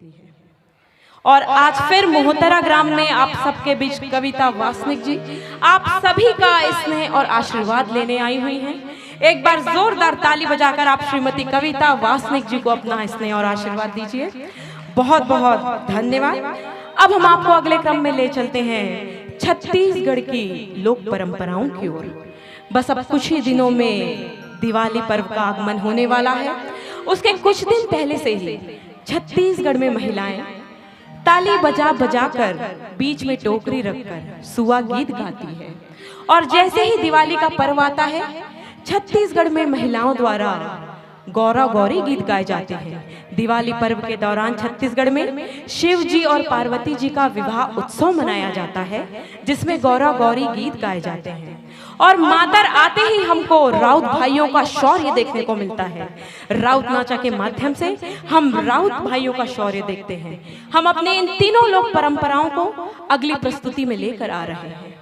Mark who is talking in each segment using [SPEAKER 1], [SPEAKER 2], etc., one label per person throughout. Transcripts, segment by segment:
[SPEAKER 1] होती है। और आज फिर मोहतरा ग्राम में आप सबके बीच कविता वासनिक जी आप सभी का स्नेह और आशीर्वाद लेने आई हुई हैं। एक बार जोरदार ताली बजाकर आप श्रीमती कविता वासनिक जी को अपना स्नेह और आशीर्वाद दीजिए। बहुत बहुत धन्यवाद। अब हम आपको अगले क्रम में ले चलते हैं छत्तीसगढ़ की लोक परंपराओं की ओर। बस अब कुछ ही दिनों में दिवाली पर्व का आगमन होने वाला है। उसके कुछ दिन पहले से ही छत्तीसगढ़ में महिलाएं ताली बजा बजा कर बीच में टोकरी रखकर सुआ गीत गाती है। और जैसे ही दिवाली का पर्व आता है छत्तीसगढ़ में महिलाओं द्वारा गौरा गौरी गीत गाए जाते हैं। दिवाली पर्व के दौरान छत्तीसगढ़ में शिव जी और पार्वती जी का विवाह उत्सव मनाया जाता है, जिसमें गौरा गौरी गीत गाए जाते हैं। और मातर आते ही हमको राउत भाइयों का शौर्य देखने को मिलता है। राउत नाचा के माध्यम से हम राउत भाइयों का शौर्य देखते हैं। हम अपने इन तीनों लोक परंपराओं को अगली प्रस्तुति में लेकर आ रहे हैं।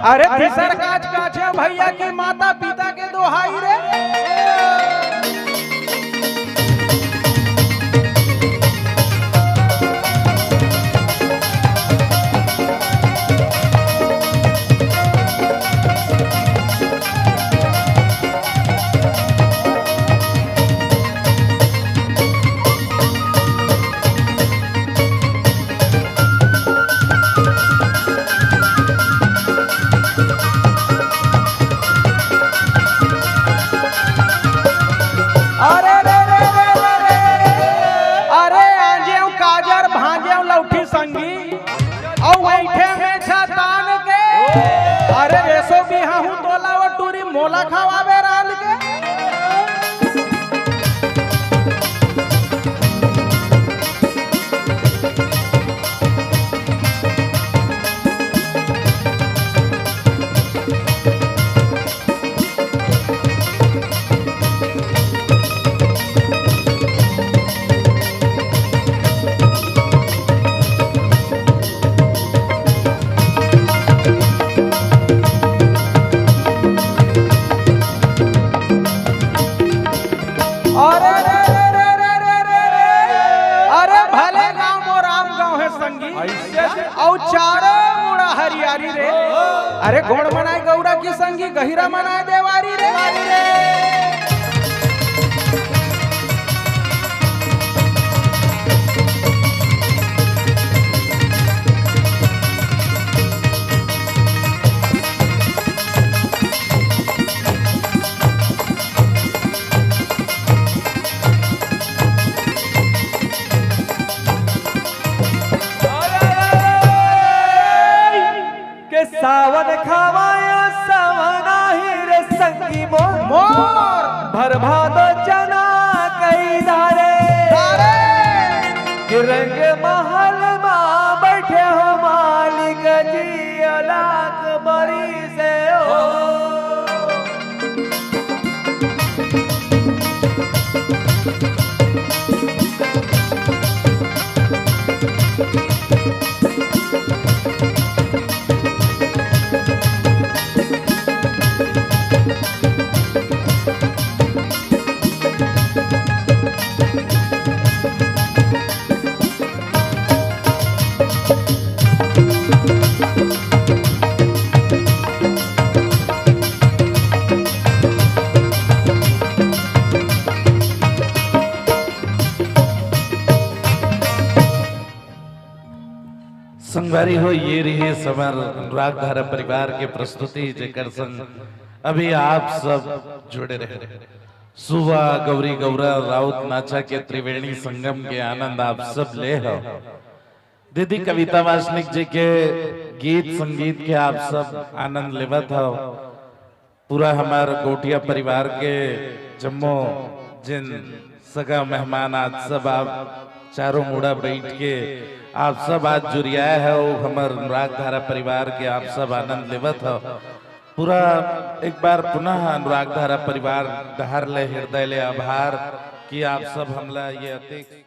[SPEAKER 2] अरे तीसर काच काछे भैया की माता पिता के दोहाई रे। अरे ऐसो भी हूँ तोला वो टूरी मोला खवावे रात के। और चारों मुड़ा हरियारी रे। अरे घोड़ मनाए गौड़ा की संगी गहिरा मनाए देवारी रे।
[SPEAKER 3] सावन खावाया सवना ही रे संगी मोर
[SPEAKER 2] मोर
[SPEAKER 3] भर भादो चना कई धारे रंग महल माँ बैठे हो मालिक जी लाख बरी से हो।
[SPEAKER 4] संगवारी हो ये रही समर अनुराग धारा परिवार के प्रस्तुति जेकर संग अभी आप सब जुड़े रहे। सुबह गौरी गौरा राउत नाचा के त्रिवेणी संगम के आनंद आप सब ले हो। दीदी कविता वासनिक जी के गीत संगीत के आप सब आनंद लेवत हो। पूरा हमार गोटिया परिवार के जम्मो जिन सगा मेहमान आज सब आप चारों मुड़ा बैठ के आप सब आज जुड़िया है वो हमार अनुराग धारा परिवार के आप सब आनंद लेवत हो। पूरा एक बार पुनः अनुराग धारा परिवार दहार ले हृदय ले आभार कि आप सब हमला ये अतिक